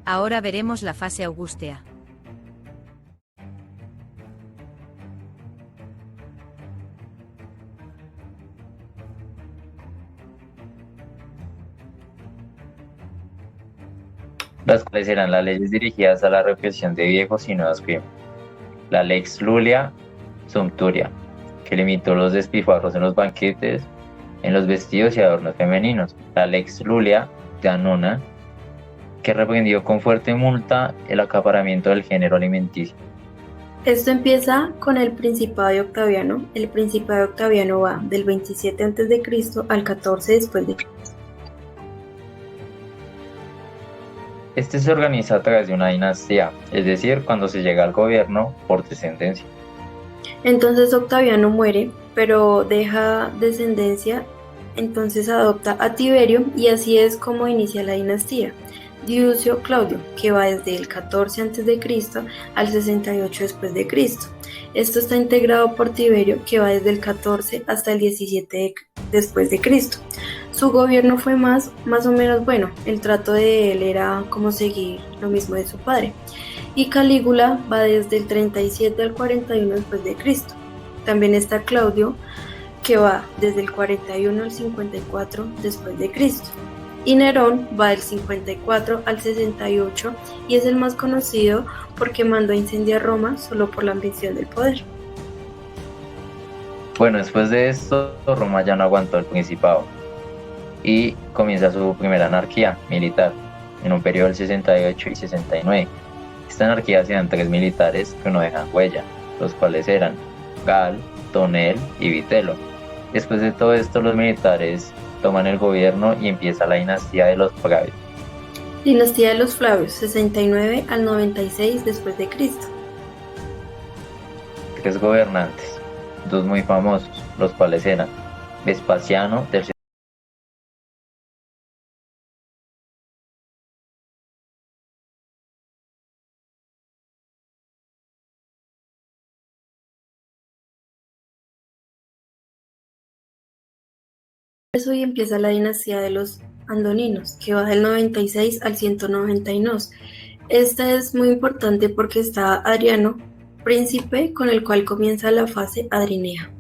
Ahora veremos la fase augustea. Las cuales eran las leyes dirigidas a la represión de viejos y nuevos crímenes. La Lex Lulia Sumpturia, que limitó los despilfarros en los banquetes, en los vestidos y adornos femeninos. La Lex Lulia Danona, que reprendió con fuerte multa el acaparamiento del género alimenticio. Esto empieza con el Principado de Octaviano. El Principado de Octaviano va del 27 a.C. al 14 después de Cristo. Este se organiza a través de una dinastía, es decir, cuando se llega al gobierno por descendencia. Entonces Octaviano muere, pero deja descendencia, entonces adopta a Tiberio y así es como inicia la dinastía. Diucio Claudio, que va desde el 14 a.C. al 68 después de Cristo. Esto está integrado por Tiberio, que va desde el 14 hasta el 17 después de Cristo. Su gobierno fue más o menos bueno, el trato de él era como seguir lo mismo de su padre. Y Calígula va desde el 37 al 41 después de Cristo. También está Claudio, que va desde el 41 al 54 después de Cristo. Y Nerón va del 54 al 68 y es el más conocido porque mandó a incendiar Roma solo por la ambición del poder. Bueno, después de esto, Roma ya no aguantó el principado y comienza su primera anarquía militar en un periodo del 68 y 69. Esta anarquía se dan tres militares que no dejan huella, los cuales eran Gal, Tonel y Vitelo. Después de todo esto, los militares toman el gobierno y empieza la dinastía de los Flavios. Dinastía de los Flavios, 69 al 96 después de Cristo. Tres gobernantes, dos muy famosos, los cuales eran Vespasiano del Eso y empieza la dinastía de los Andoninos, que va del 96 al 192. Esta es muy importante porque está Adriano, príncipe con el cual comienza la fase adrinea.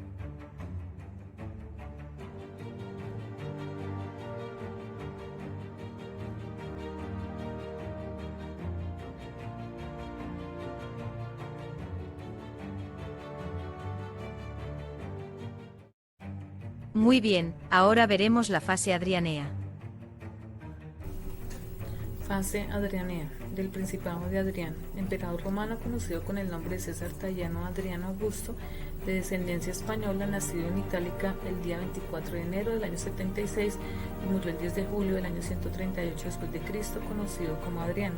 Muy bien, ahora veremos la fase adrianea. Fase adrianea, del Principado de Adriano, emperador romano conocido con el nombre de César Traiano Adriano Augusto, de descendencia española, nacido en Itálica el día 24 de enero del año 76 y murió el 10 de julio del año 138 después de Cristo, conocido como Adriano.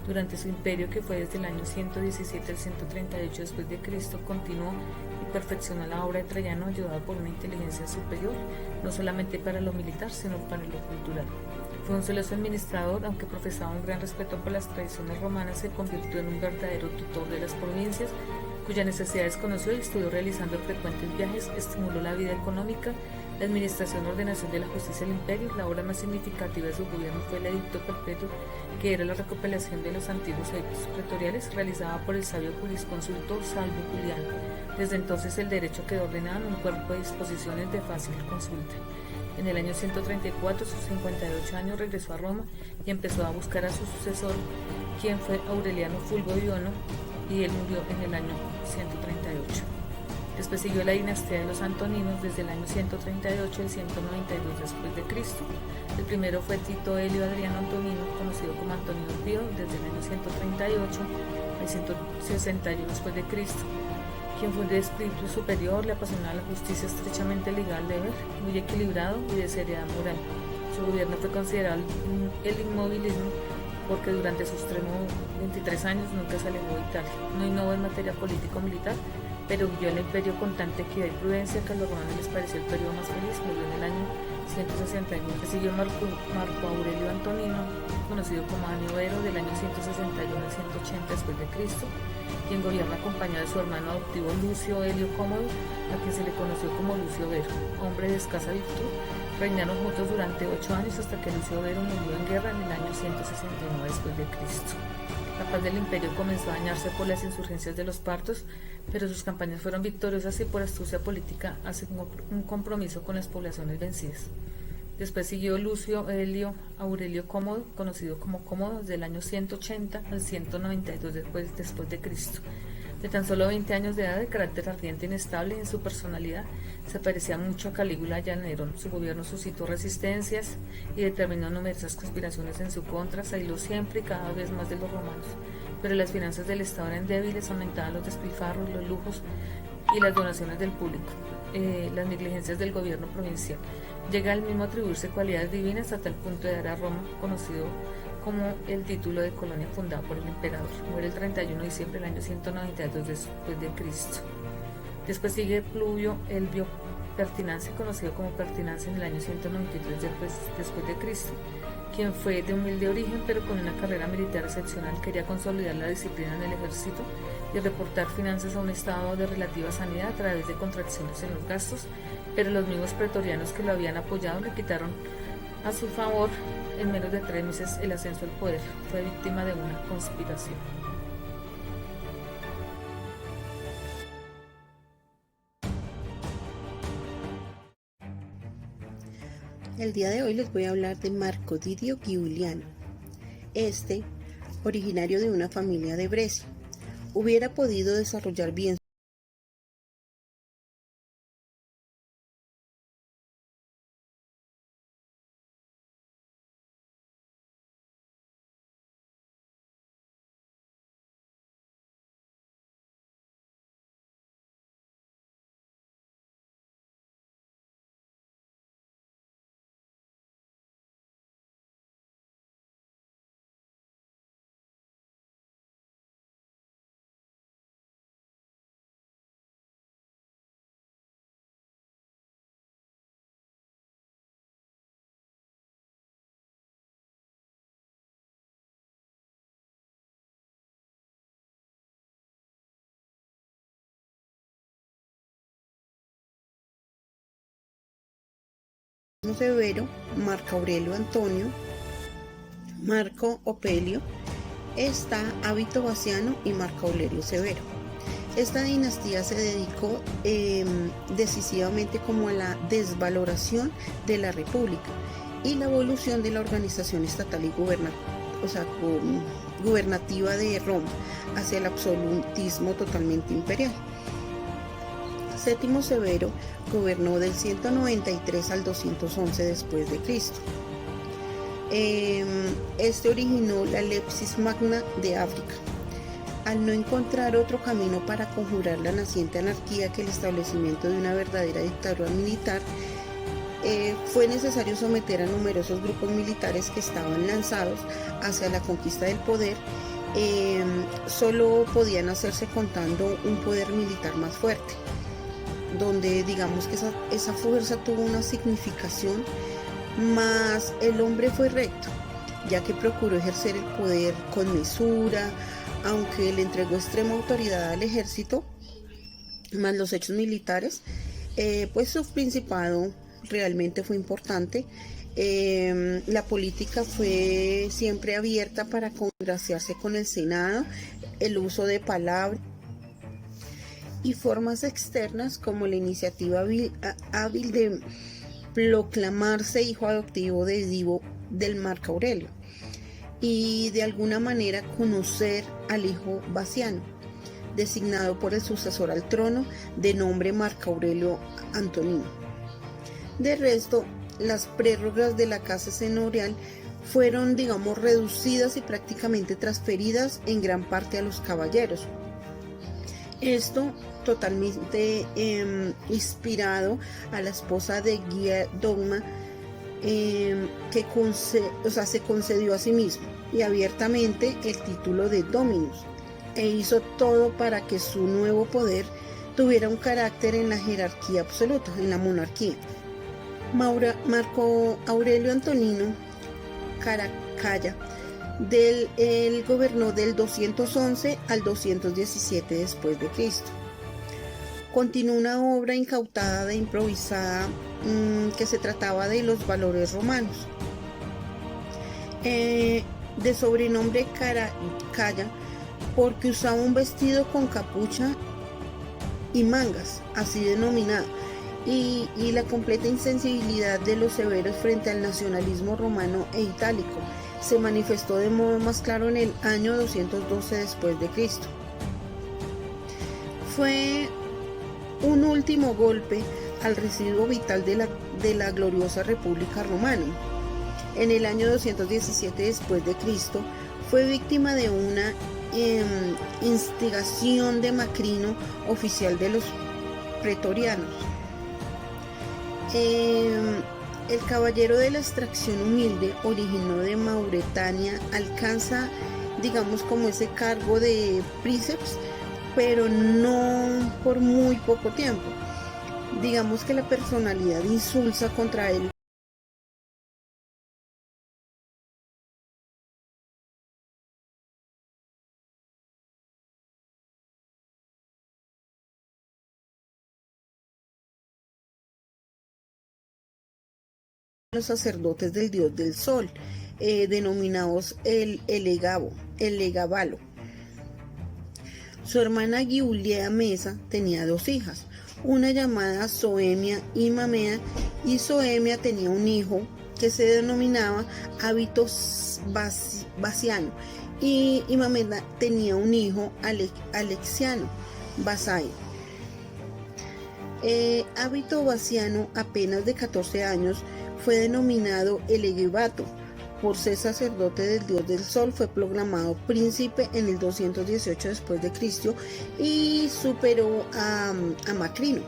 Durante su imperio, que fue desde el año 117 al 138 después de Cristo, continuó y perfeccionó la obra de Traiano, ayudado por una inteligencia superior, no solamente para lo militar, sino para lo cultural. Fue un celoso administrador, aunque profesaba un gran respeto por las tradiciones romanas, se convirtió en un verdadero tutor de las provincias, cuyas necesidades conoció y estudió realizando frecuentes viajes, estimuló la vida económica, la administración y ordenación de la justicia del imperio. La obra más significativa de su gobierno fue el Edicto Perpetuo, que era la recopilación de los antiguos edictos pretoriales realizada por el sabio jurisconsultor Salvo Juliano. Desde entonces el derecho quedó ordenado en un cuerpo de disposiciones de fácil consulta. En el año 134, a sus 58 años, regresó a Roma y empezó a buscar a su sucesor, quien fue Aureliano Fulvo Diono, y él murió en el año 138. Después siguió la dinastía de los Antoninos desde el año 138 al 192 después de Cristo. El primero fue Tito Helio Adriano Antonino, conocido como Antonino Pío, desde el año 138 al 161 después de Cristo, quien fue de espíritu superior, le apasionaba la justicia, estrechamente ligada al deber, muy equilibrado y de seriedad moral. Su gobierno fue considerado el inmovilismo porque durante sus 23 años nunca se alejó de Italia. No innovó en materia político-militar, pero guió el imperio con tanta equidad y prudencia que a los romanos les pareció el periodo más feliz. Murió en el año 169. Siguió Marco Aurelio Antonino, conocido como Aniovero, del año 161 al 180 después de Cristo, quien gobierna acompañado de su hermano adoptivo Lucio Helio Cómodo, a quien se le conoció como Lucio Vero, hombre de escasa virtud. Reinaron juntos durante 8 años hasta que Lucio Vero murió en guerra en el año 169 después de Cristo. La paz del imperio comenzó a dañarse por las insurgencias de los partos, pero sus campañas fueron victoriosas y por astucia política asigmó un compromiso con las poblaciones vencidas. Después siguió Lucio Helio Aurelio Cómodo, conocido como Cómodo, desde el año 180 al 192 después de Cristo. De tan solo 20 años de edad, de carácter ardiente e inestable, y en su personalidad se parecía mucho a Calígula y a Nerón. Su gobierno suscitó resistencias y determinó numerosas conspiraciones en su contra, se aisló siempre y cada vez más de los romanos. Pero las finanzas del Estado eran débiles, aumentaban los despilfarros, los lujos y las donaciones del público, las negligencias del gobierno provincial. Llega al mismo a atribuirse cualidades divinas hasta el punto de dar a Roma, conocido como el título de colonia fundado por el emperador. Muere el 31 de diciembre del año 192 después de Cristo. Después sigue Pluvio Elvio Pertinace, conocido como Pertinace, en el año 193 después de Cristo, quien fue de humilde origen pero con una carrera militar excepcional. Quería consolidar la disciplina en el ejército y reportar finanzas a un estado de relativa sanidad a través de contracciones en los gastos, pero los mismos pretorianos que lo habían apoyado le quitaron a su favor en menos de 3 meses el ascenso al poder. Fue víctima de una conspiración. El día de hoy les voy a hablar de Marco Didio Giuliano. Originario de una familia de Brescia, hubiera podido desarrollar bien Severo, Marco Aurelio Antonio, Marco Opelio, Hábito Vasiano y Marco Aurelio Severo. Esta dinastía se dedicó decisivamente como a la desvaloración de la república y la evolución de la organización estatal y gubernativa de Roma hacia el absolutismo totalmente imperial. Séptimo Severo gobernó del 193 al 211 después de Cristo. Originó la Lepsis Magna de África. Al no encontrar otro camino para conjurar la naciente anarquía que el establecimiento de una verdadera dictadura militar, fue necesario someter a numerosos grupos militares que estaban lanzados hacia la conquista del poder. Solo podían hacerse contando un poder militar más fuerte, donde digamos que esa fuerza tuvo una significación, mas el hombre fue recto, ya que procuró ejercer el poder con mesura, aunque le entregó extrema autoridad al ejército, más los hechos militares, pues su principado realmente fue importante. La política fue siempre abierta para congraciarse con el Senado, el uso de palabras y formas externas como la iniciativa hábil de proclamarse hijo adoptivo del Marco Aurelio y de alguna manera conocer al hijo Vasiano, designado por el sucesor al trono de nombre Marco Aurelio Antonino. De resto, las prérrogas de la casa señorial fueron, reducidas y prácticamente transferidas en gran parte a los caballeros. Esto totalmente inspirado a la esposa de Guía Dogma, que se concedió a sí mismo y abiertamente el título de Dominus, e hizo todo para que su nuevo poder tuviera un carácter en la jerarquía absoluta, en la monarquía. Marco Aurelio Antonino Caracalla él gobernó del 211 al 217 después de Cristo. Continuó una obra incautada e improvisada que se trataba de los valores romanos. de sobrenombre Calla, porque usaba un vestido con capucha y mangas, así denominado, y la completa insensibilidad de los severos frente al nacionalismo romano e itálico se manifestó de modo más claro en el año 212 después de Cristo. Fue un último golpe al residuo vital de la gloriosa República Romana. En el año 217 después de Cristo fue víctima de una instigación de Macrino, oficial de los pretorianos. El caballero de la extracción humilde, originó de Mauretania, alcanza, digamos, como ese cargo de príceps, pero no por muy poco tiempo. Digamos que la personalidad insulsa contra él los sacerdotes del dios del sol, denominados el Elegabalo. Su hermana Giulia Mesa tenía 2 hijas, una llamada Soemia y Mamea, y Soemia tenía un hijo que se denominaba Hábito Vasiano, y Mamea tenía un hijo Alexiano Vasai. Hábito Vasiano, apenas de 14 años, fue denominado Elegibato. Por ser sacerdote del dios del sol, fue proclamado príncipe en el 218 después de Cristo y superó a Macrino.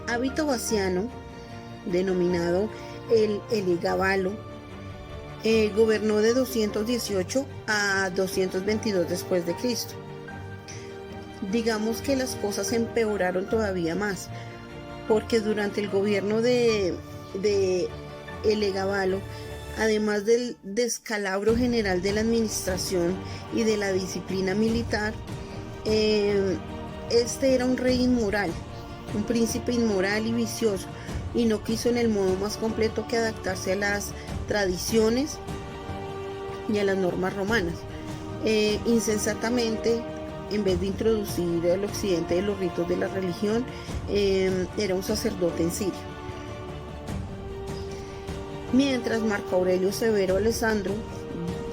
Hábito Vasiano, denominado el Elegabalo, gobernó de 218 a 222 después de Cristo. Digamos que las cosas empeoraron todavía más, porque durante el gobierno de Elegabalo, además del descalabro general de la administración y de la disciplina militar, este era un rey inmoral, un príncipe inmoral y vicioso, y no quiso en el modo más completo que adaptarse a las tradiciones y a las normas romanas. Insensatamente, en vez de introducir al occidente de los ritos de la religión, era un sacerdote en Siria. Mientras Marco Aurelio Severo Alessandro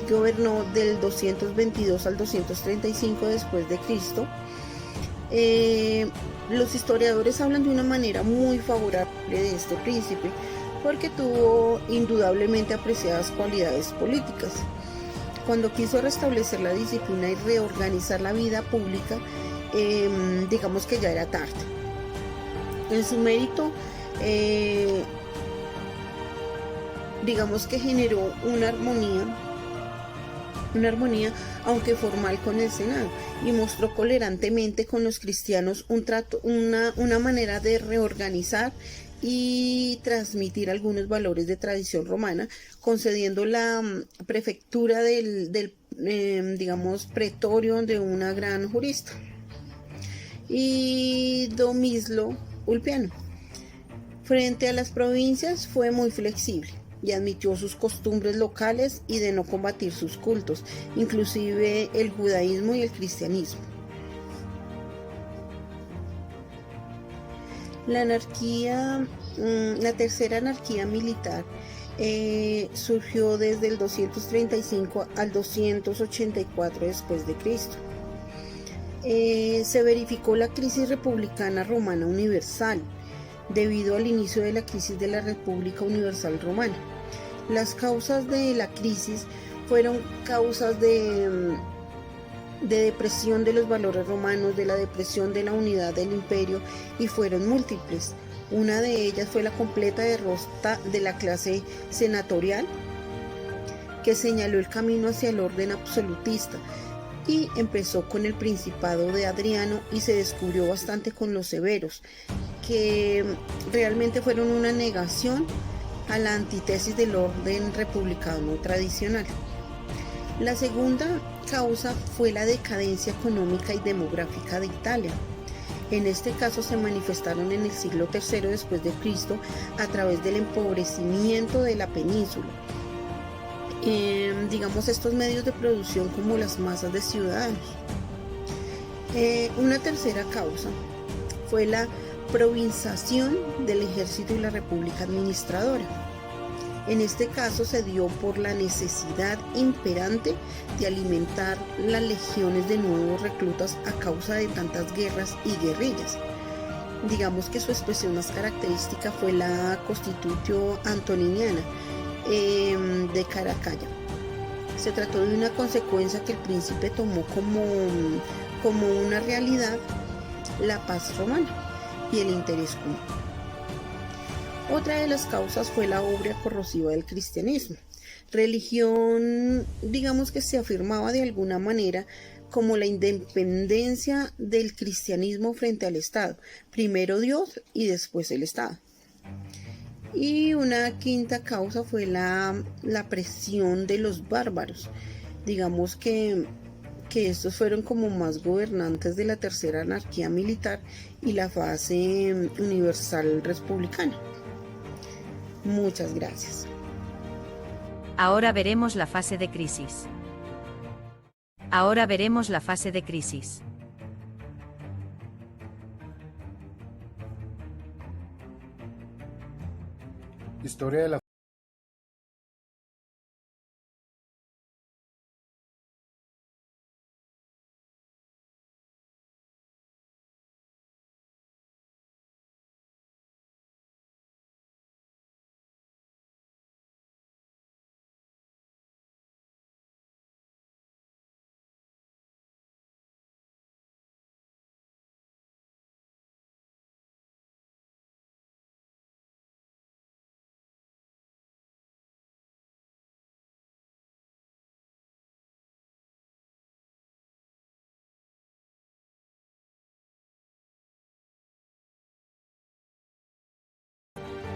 gobernó del 222 al 235 después de Cristo, los historiadores hablan de una manera muy favorable de este príncipe, porque tuvo indudablemente apreciadas cualidades políticas. Cuando quiso restablecer la disciplina y reorganizar la vida pública, digamos que ya era tarde. En su mérito, digamos que generó una armonía aunque formal con el Senado, y mostró tolerantemente con los cristianos una manera de reorganizar y transmitir algunos valores de tradición romana, concediendo la prefectura del digamos, pretorio de una gran jurista, y Domislo Ulpiano. Frente a las provincias fue muy flexible y admitió sus costumbres locales y de no combatir sus cultos, inclusive el judaísmo y el cristianismo. La tercera anarquía militar surgió desde el 235 al 284 después de Cristo. Se verificó la crisis republicana romana universal debido al inicio de la crisis de la República Universal Romana. Las causas de la crisis fueron causas de depresión de los valores romanos, de la depresión de la unidad del imperio, y fueron múltiples. Una de ellas fue la completa derrota de la clase senatorial, que señaló el camino hacia el orden absolutista, y empezó con el principado de Adriano y se descubrió bastante con los severos, que realmente fueron una negación a la antítesis del orden republicano tradicional. La segunda causa fue la decadencia económica y demográfica de Italia. En este caso se manifestaron en el siglo III después de Cristo a través del empobrecimiento de la península, digamos, estos medios de producción como las masas de ciudadanos. Una tercera causa fue la provinciación del ejército y la república administradora. En este caso se dio por la necesidad imperante de alimentar las legiones de nuevos reclutas a causa de tantas guerras y guerrillas. Digamos que su expresión más característica fue la Constitutio Antoniniana de Caracalla. Se trató de una consecuencia que el príncipe tomó como una realidad la paz romana y el interés común. Otra de las causas fue la obra corrosiva del cristianismo, religión, digamos, que se afirmaba de alguna manera como la independencia del cristianismo frente al Estado, primero Dios y después el Estado. Y una quinta causa fue la presión de los bárbaros, digamos que estos fueron como más gobernantes de la tercera anarquía militar y la fase universal republicana. Muchas gracias. Ahora veremos la fase de crisis. Ahora veremos la fase de crisis. Historia de la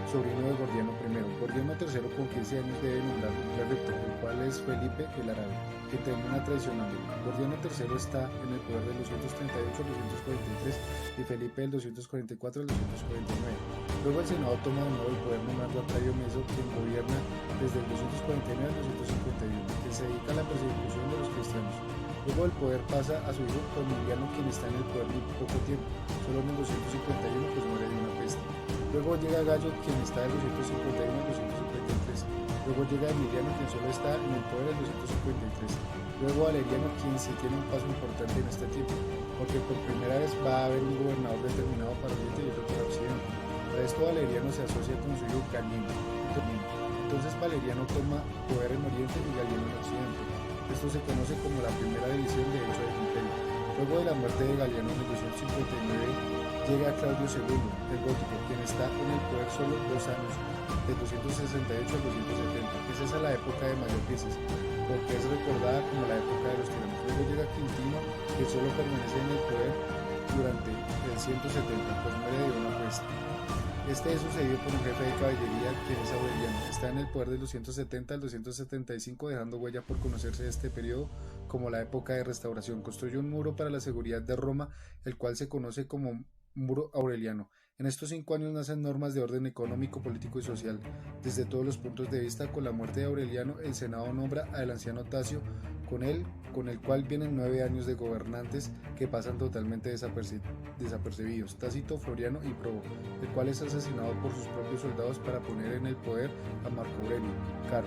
sobrino de Gordiano I. Gordiano III con 15 años debe nombrar un prefecto, el cual es Felipe el Árabe, que termina traicionando. Gordiano III está en el poder del 238 al 243 y Felipe del 244 al 249. Luego el Senado toma de nuevo el poder nombrando a Octavio Meso, quien gobierna desde el 249 al 251, que se dedica a la persecución de los cristianos. Luego el poder pasa a su hijo Corneliano, quien está en el poder muy poco tiempo, solo en el 251 pues muere de una peste. Luego llega Gallo, quien está del 251 al 253. Luego llega Emiliano, quien solo está en el poder del 253. Luego Valeriano, quien sí tiene un paso importante en este tiempo, porque por primera vez va a haber un gobernador determinado para Oriente y otro para Occidente. Para esto Valeriano se asocia con su hijo Gallieno. Entonces Valeriano toma poder en Oriente y Gallieno en Occidente. Esto se conoce como la primera división de hecho del imperio. Luego de la muerte de Gallieno en el 259, llega Claudio II, el gótico, quien está en el poder solo 2 años, de 268 al 270. Es esa la época de mayor crisis, porque es recordada como la época de los tiranos. Luego llega Quintino, que solo permanece en el poder durante el 170, pues muere de una peste. Este es sucedido por un jefe de caballería, quien es Aureliano. Está en el poder del 270 al 275, dejando huella por conocerse este periodo como la época de restauración. Construyó un muro para la seguridad de Roma, el cual se conoce como Muro Aureliano. En estos 5 años nacen normas de orden económico, político y social. Desde todos los puntos de vista, con la muerte de Aureliano, el Senado nombra al anciano Tasio, con el cual vienen 9 años de gobernantes que pasan totalmente desapercibidos, Tácito, Floriano y Probo, el cual es asesinado por sus propios soldados para poner en el poder a Marco Aurelio Caro,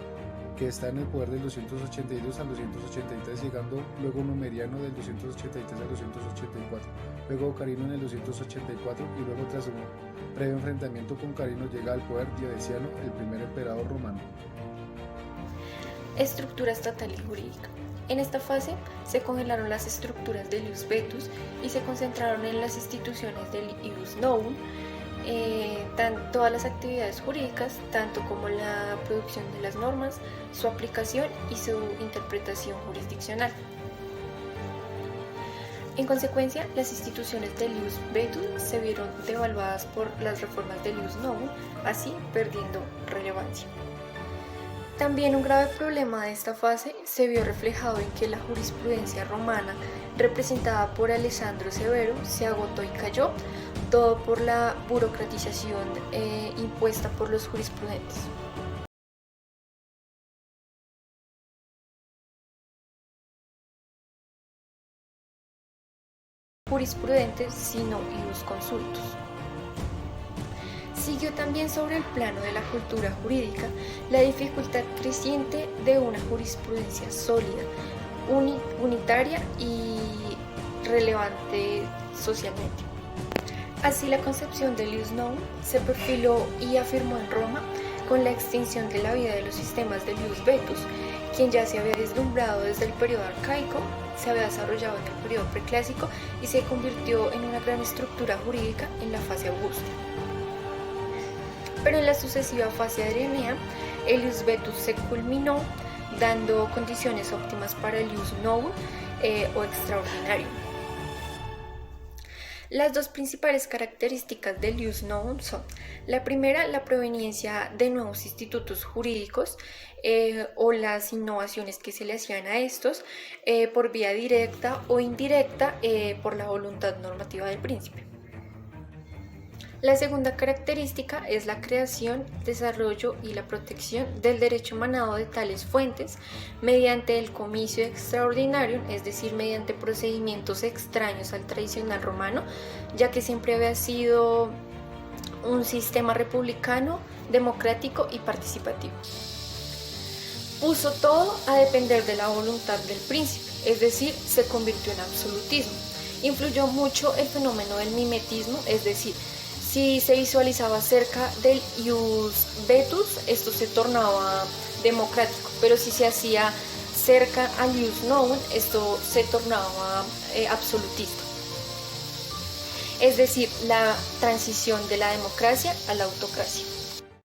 que está en el poder del 282 al 283, llegando luego Numeriano del 283 al 284, luego Carino en el 284 y luego tras un breve enfrentamiento con Carino llega al poder Diocleciano, el primer emperador romano. Estructura estatal y jurídica. En esta fase se congelaron las estructuras del ius vetus y se concentraron en las instituciones del ius novum, todas las actividades jurídicas, tanto como la producción de las normas, su aplicación y su interpretación jurisdiccional. En consecuencia, las instituciones del ius vetus se vieron devaluadas por las reformas del ius novum, así perdiendo relevancia. También un grave problema de esta fase se vio reflejado en que la jurisprudencia romana, representada por Alessandro Severo, se agotó y cayó, todo por la burocratización impuesta por los jurisprudentes. jurisprudentes sino ius consultus. Siguió también sobre el plano de la cultura jurídica la dificultad creciente de una jurisprudencia sólida, unitaria y relevante socialmente. Así, la concepción del ius novum se perfiló y afirmó en Roma con la extinción de la vida de los sistemas del ius vetus, quien ya se había deslumbrado desde el periodo arcaico, se había desarrollado en el periodo preclásico y se convirtió en una gran estructura jurídica en la fase augusta. Pero en la sucesiva fase adrianea, el ius vetus se culminó, dando condiciones óptimas para el ius novum o extraordinario. Las dos principales características del ius novum son: la primera, la proveniencia de nuevos institutos jurídicos o las innovaciones que se le hacían a estos por vía directa o indirecta por la voluntad normativa del príncipe. La segunda característica es la creación, desarrollo y la protección del derecho emanado de tales fuentes mediante el comicio extraordinario, es decir, mediante procedimientos extraños al tradicional romano, ya que siempre había sido un sistema republicano, democrático y participativo. Puso todo a depender de la voluntad del príncipe, es decir, se convirtió en absolutismo. Influyó mucho el fenómeno del mimetismo, es decir, si se visualizaba cerca del ius vetus, esto se tornaba democrático, pero si se hacía cerca al ius novum, esto se tornaba absolutista. Es decir, la transición de la democracia a la autocracia.